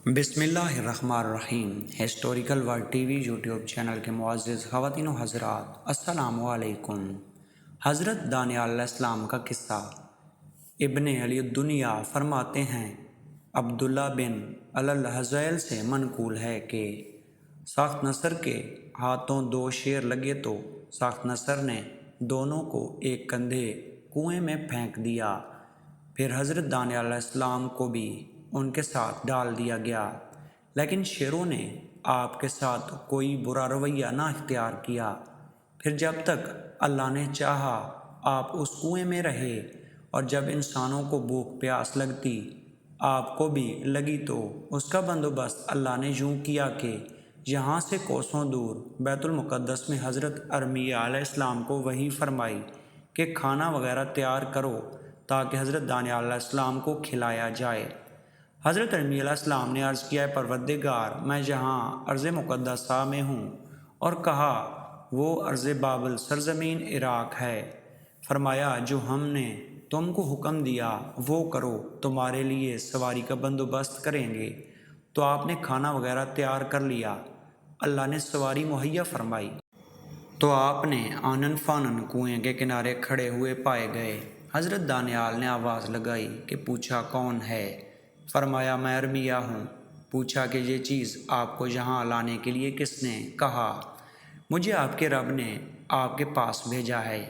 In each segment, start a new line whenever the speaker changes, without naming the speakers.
بسم اللہ الرحمن الرحیم۔ Historical world T V YouTube channel کے معزز خواتین و حضرات، السلام علیکم۔ حضرت دانیال علیہ السلام کا قصہ۔ ابن علی الدنیا فرماتے ہیں، عبداللہ بن الحذیل سے منقول ہے کہ سخت نصر کے ہاتھوں 2 شیر لگے تو سخت نصر نے دونوں کو ایک کندھے کنویں میں پھینک دیا، پھر حضرت دانیال علیہ السلام کو بھی ان کے ساتھ ڈال دیا گیا، لیکن شیروں نے آپ کے ساتھ کوئی برا رویہ نہ اختیار کیا۔ پھر جب تک اللہ نے چاہا آپ اس کنویں میں رہے، اور جب انسانوں کو بھوک پیاس لگتی آپ کو بھی لگی تو اس کا بندوبست اللہ نے یوں کیا کہ یہاں سے کوسوں دور بیت المقدس میں حضرت ارمیہ علیہ السلام کو وحی فرمائی کہ کھانا وغیرہ تیار کرو تاکہ حضرت دانیال علیہ السلام کو کھلایا جائے۔ حضرت ارمیہ علیہ السلام نے عرض کیا، پروردگار، میں یہاں ارض مقدسہ میں ہوں، اور کہا وہ ارض بابل سرزمین عراق ہے۔ فرمایا جو ہم نے تم کو حکم دیا وہ کرو، تمہارے لیے سواری کا بندوبست کریں گے۔ تو آپ نے کھانا وغیرہ تیار کر لیا، اللہ نے سواری مہیا فرمائی۔ تو آپ نے آنن فانن کنویں کے کنارے کھڑے ہوئے پائے گئے۔ حضرت دانیال نے آواز لگائی کہ پوچھا کون ہے؟ فرمایا میں ارمیہ ہوں۔ پوچھا کہ یہ چیز آپ کو یہاں لانے کے لیے کس نے کہا؟ مجھے آپ کے رب نے آپ کے پاس بھیجا ہے۔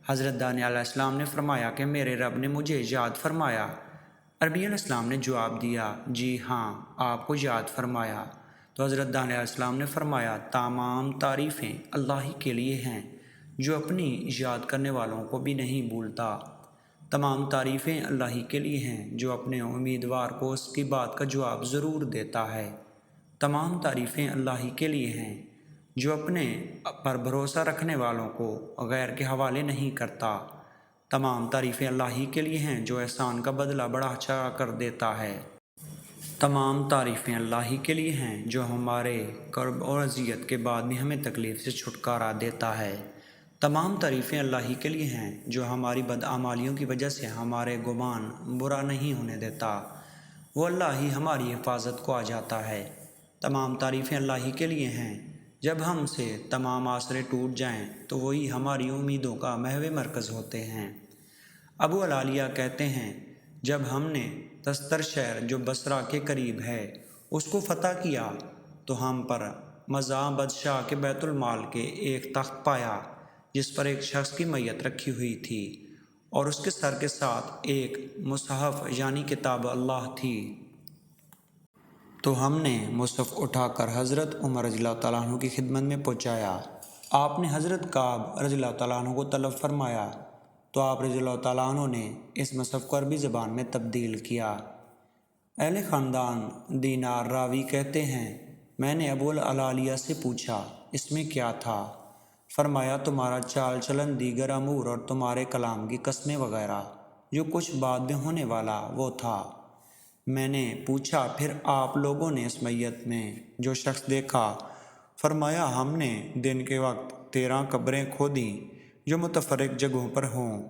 حضرت دانیال علیہ السلام نے فرمایا کہ میرے رب نے مجھے یاد فرمایا۔ ارمیہ علیہ السلام نے جواب دیا، جی ہاں، آپ کو یاد فرمایا۔ تو حضرت دانیال علیہ السلام نے فرمایا، تمام تعریفیں اللہ ہی کے لیے ہیں جو اپنی یاد کرنے والوں کو بھی نہیں بھولتا۔ تمام تعریفیں اللہ ہی کے لیے ہیں جو اپنے امیدوار کو اس کی بات کا جواب ضرور دیتا ہے۔ تمام تعریفیں اللہ ہی کے لیے ہیں جو اپنے پر بھروسہ رکھنے والوں کو غیر کے حوالے نہیں کرتا۔ تمام تعریفیں اللہ ہی کے لیے ہیں جو احسان کا بدلہ بڑھا چڑھا کر دیتا ہے۔ تمام تعریفیں اللہ ہی کے لیے ہیں جو ہمارے کرب اور اذیت کے بعد بھی ہمیں تکلیف سے چھٹکارا دیتا ہے۔ تمام تعریفیں اللہ ہی کے لیے ہیں جو ہماری بدعمالیوں کی وجہ سے ہمارے گمان برا نہیں ہونے دیتا، وہ اللہ ہی ہماری حفاظت کو آ جاتا ہے۔ تمام تعریفیں اللہ ہی کے لیے ہیں جب ہم سے تمام آسرے ٹوٹ جائیں تو وہی ہماری امیدوں کا محو مرکز ہوتے ہیں۔ ابو العالیہ کہتے ہیں، جب ہم نے تستر شہر جو بصرہ کے قریب ہے اس کو فتح کیا تو ہم پر مزاح بادشاہ کے بیت المال کے ایک تخت پایا جس پر ایک شخص کی میت رکھی ہوئی تھی، اور اس کے سر کے ساتھ ایک مصحف یعنی کتاب اللہ تھی۔ تو ہم نے مصحف اٹھا کر حضرت عمر رضی اللہ تعالیٰ عنہ کی خدمت میں پہنچایا۔ آپ نے حضرت کعب رضی اللہ تعالیٰ عنہ کو طلب فرمایا تو آپ رضی اللہ تعالیٰ عنہ نے اس مصحف کو عربی زبان میں تبدیل کیا۔ اہل خاندان دینار راوی کہتے ہیں، میں نے ابو العالیہ سے پوچھا اس میں کیا تھا؟ فرمایا تمہارا چال چلن، دیگر امور اور تمہارے کلام کی قسمیں وغیرہ، جو کچھ بعد میں ہونے والا وہ تھا۔ میں نے پوچھا پھر آپ لوگوں نے اس میت میں جو شخص دیکھا؟ فرمایا ہم نے دن کے وقت 13 قبریں کھودیں جو متفرق جگہوں پر ہوں،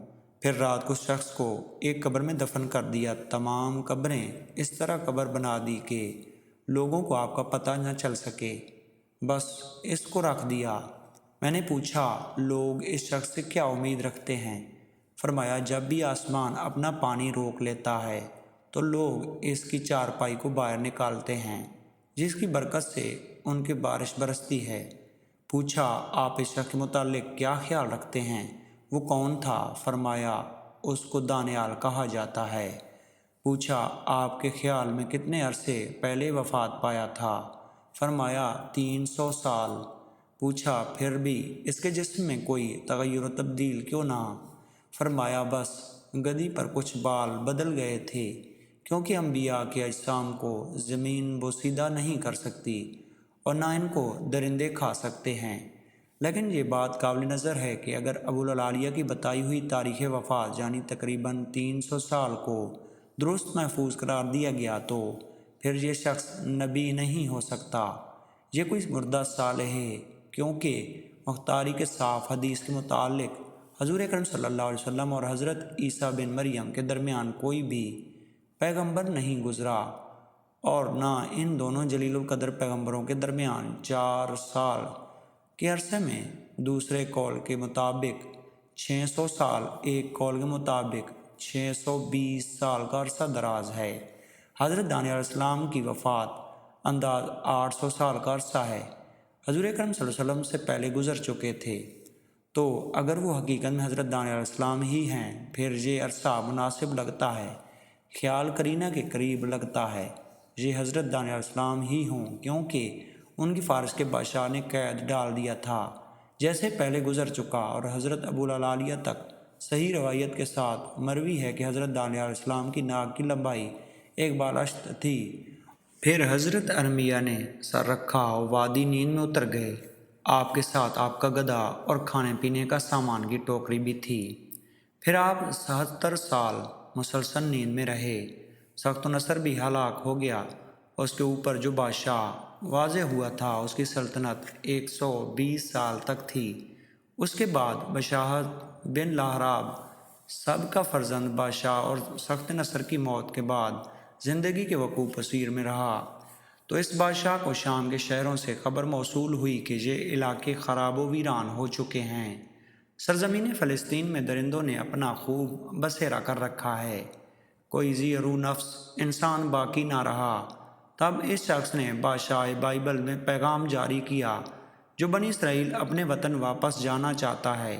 پھر رات کو شخص کو ایک قبر میں دفن کر دیا۔ تمام قبریں اس طرح قبر بنا دی کہ لوگوں کو آپ کا پتہ نہ چل سکے، بس اس کو رکھ دیا۔ میں نے پوچھا لوگ اس شخص سے کیا امید رکھتے ہیں؟ فرمایا جب بھی آسمان اپنا پانی روک لیتا ہے تو لوگ اس کی چارپائی کو باہر نکالتے ہیں جس کی برکت سے ان کی بارش برستی ہے۔ پوچھا آپ اس شخص کے متعلق کیا خیال رکھتے ہیں؟ وہ کون تھا؟ فرمایا اس کو دانیال کہا جاتا ہے۔ پوچھا آپ کے خیال میں کتنے عرصے پہلے وفات پایا تھا؟ فرمایا 300 سال۔ پوچھا پھر بھی اس کے جسم میں کوئی تغیر و تبدیل کیوں نہ؟ فرمایا بس گدی پر کچھ بال بدل گئے تھے، کیونکہ انبیاء کے اجسام کو زمین بوسیدہ نہیں کر سکتی اور نہ ان کو درندے کھا سکتے ہیں۔ لیکن یہ بات قابل نظر ہے کہ اگر ابو العالیہ کی بتائی ہوئی تاریخ وفات یعنی تقریباً 300 سال کو درست محفوظ قرار دیا گیا تو پھر یہ شخص نبی نہیں ہو سکتا، یہ کوئی مردہ صالح ہے، کیونکہ مختاری کے صاف حدیث کے متعلق حضور اکرم صلی اللہ علیہ وسلم اور حضرت عیسیٰ بن مریم کے درمیان کوئی بھی پیغمبر نہیں گزرا، اور نہ ان دونوں جلیل القدر پیغمبروں کے درمیان 4 سال کے عرصے میں، دوسرے قول کے مطابق 600 سال، ایک قول کے مطابق 620 سال کا عرصہ دراز ہے۔ حضرت دانی علیہ السلام کی وفات انداز 800 سال کا عرصہ ہے۔ حضور اکرم صلی اللہ علیہ وسلم سے پہلے گزر چکے تھے، تو اگر وہ حقیقت میں حضرت دانی علیہ السلام ہی ہیں، پھر یہ عرصہ مناسب لگتا ہے، خیال کرینہ کے قریب لگتا ہے یہ حضرت دانی علیہ السلام ہی ہوں، کیونکہ ان کی فارس کے بادشاہ نے قید ڈال دیا تھا جیسے پہلے گزر چکا، اور حضرت ابو العالیہ تک صحیح روایت کے ساتھ مروی ہے کہ حضرت دانی علیہ السلام کی ناک کی لمبائی 1 بالشت تھی۔ پھر حضرت ارمیہ نے سر رکھا اور وادی نیند میں اتر گئے۔ آپ کے ساتھ آپ کا گدا اور کھانے پینے کا سامان کی ٹوکری بھی تھی۔ پھر آپ 77 سال مسلسل نیند میں رہے۔ سخت نصر بھی ہلاک ہو گیا۔ اس کے اوپر جو بادشاہ واضح ہوا تھا اس کی سلطنت 120 سال تک تھی۔ اس کے بعد بشاہت بن لاہراب سب کا فرزند بادشاہ اور سخت نصر کی موت کے بعد زندگی کے وقوع پذیر میں رہا، تو اس بادشاہ کو شام کے شہروں سے خبر موصول ہوئی کہ یہ علاقے خراب و ویران ہو چکے ہیں۔ سرزمین فلسطین میں درندوں نے اپنا خوب بسیرا کر رکھا ہے، کوئی ذی روح نفس انسان باقی نہ رہا۔ تب اس شخص نے بادشاہ بائبل میں پیغام جاری کیا، جو بنی اسرائیل اپنے وطن واپس جانا چاہتا ہے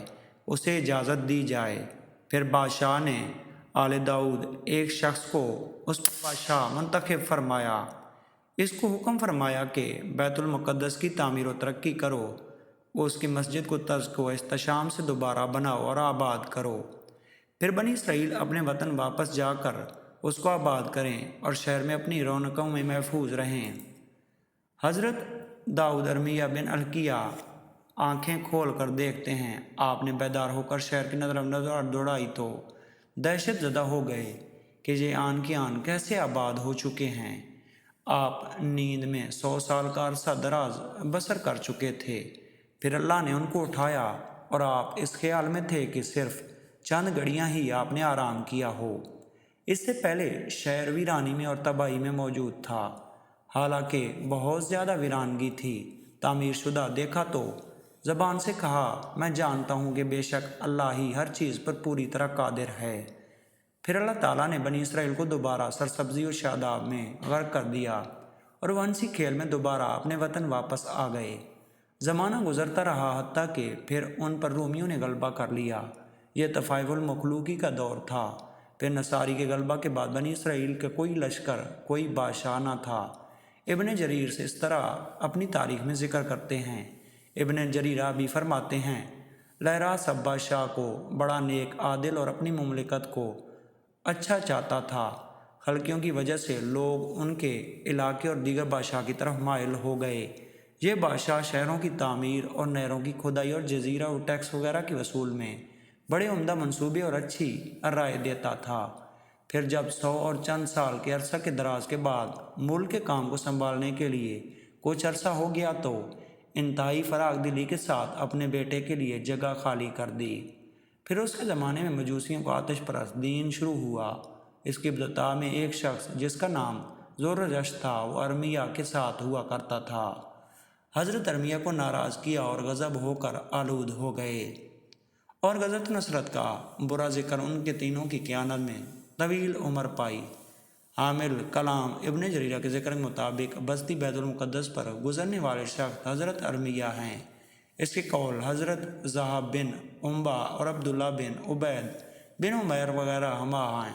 اسے اجازت دی جائے۔ پھر بادشاہ نے آل داؤد ایک شخص کو اس پر بادشاہ منتخب فرمایا۔ اس کو حکم فرمایا کہ بیت المقدس کی تعمیر و ترقی کرو، اس کی مسجد کو تزک و احتشام سے دوبارہ بناؤ اور آباد کرو۔ پھر بنی اسرائیل اپنے وطن واپس جا کر اس کو آباد کریں اور شہر میں اپنی رونقوں میں محفوظ رہیں۔ حضرت داؤد ارمیہ بن القیہ آنکھیں کھول کر دیکھتے ہیں۔ آپ نے بیدار ہو کر شہر کی نظر دوڑائی تو دہشت زدہ ہو گئے کہ یہ آن کی آن کیسے آباد ہو چکے ہیں۔ آپ نیند میں 100 سال کا عرصہ دراز بسر کر چکے تھے۔ پھر اللہ نے ان کو اٹھایا اور آپ اس خیال میں تھے کہ صرف چند گھڑیاں ہی آپ نے آرام کیا ہو۔ اس سے پہلے شہر ویرانی میں اور تباہی میں موجود تھا، حالانکہ بہت زیادہ ویرانگی تھی۔ تعمیر شدہ دیکھا تو زبان سے کہا، میں جانتا ہوں کہ بے شک اللہ ہی ہر چیز پر پوری طرح قادر ہے۔ پھر اللہ تعالیٰ نے بنی اسرائیل کو دوبارہ سرسبزی و شاداب میں غرق کر دیا اور وہ ہنسی کھیل میں دوبارہ اپنے وطن واپس آ گئے۔ زمانہ گزرتا رہا، حتیٰ کہ پھر ان پر رومیوں نے غلبہ کر لیا۔ یہ طفائف المخلوقی کا دور تھا۔ پھر نصاری کے غلبہ کے بعد بنی اسرائیل کا کوئی لشکر، کوئی بادشاہ نہ تھا۔ ابن جریر سے اس طرح اپنی تاریخ میں ذکر کرتے ہیں۔ ابن جریرہ بھی فرماتے ہیں، لہرا سب بادشاہ کو بڑا نیک، عادل اور اپنی مملکت کو اچھا چاہتا تھا۔ خلقیوں کی وجہ سے لوگ ان کے علاقے اور دیگر بادشاہ کی طرف مائل ہو گئے۔ یہ بادشاہ شہروں کی تعمیر اور نہروں کی کھدائی اور جزیرہ اور ٹیکس وغیرہ کے وصول میں بڑے عمدہ منصوبے اور اچھی رائے دیتا تھا۔ پھر جب 100 اور چند سال کے عرصہ کے دراز کے بعد ملک کے کام کو سنبھالنے کے لیے کچھ عرصہ ہو گیا تو انتہائی فراغ دلی کے ساتھ اپنے بیٹے کے لیے جگہ خالی کر دی۔ پھر اس کے زمانے میں مجوسیوں کا آتش پرست دین شروع ہوا۔ اس کی ابتدا میں ایک شخص جس کا نام زورجش تھا، وہ ارمیہ کے ساتھ ہوا کرتا تھا۔ حضرت ارمیہ کو ناراض کیا اور غضب ہو کر آلود ہو گئے، اور غزوۃ نصرت کا برا ذکر ان کے تینوں کی قیادت میں طویل عمر پائی۔ حامل کلام ابن جریرہ کے ذکر کے مطابق بستی بیت المقدس پر گزرنے والے شخص حضرت ارمیہ ہیں۔ اس کے قول حضرت ذہب بن عنبہ اور عبداللہ بن عبید بن عمیر وغیرہ ہمہ ہیں۔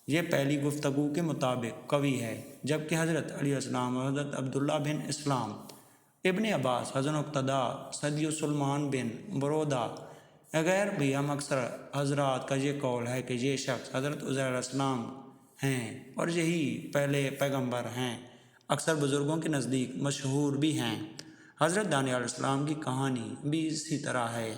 یہ پہلی گفتگو کے مطابق قوی ہے، جبکہ حضرت علیہ السلام اور حضرت عبداللہ بن اسلام، ابن عباس، حسن اقتداء، سیدی سلمان بن برودہ غیر بھی ہم اکثر حضرات کا یہ قول ہے کہ یہ شخص حضرت عزیر علیہ السلام ہیں اور یہی پہلے پیغمبر ہیں۔ اکثر بزرگوں کے نزدیک مشہور بھی ہیں۔ حضرت دانی علیہ السلام کی کہانی بھی اسی طرح ہے۔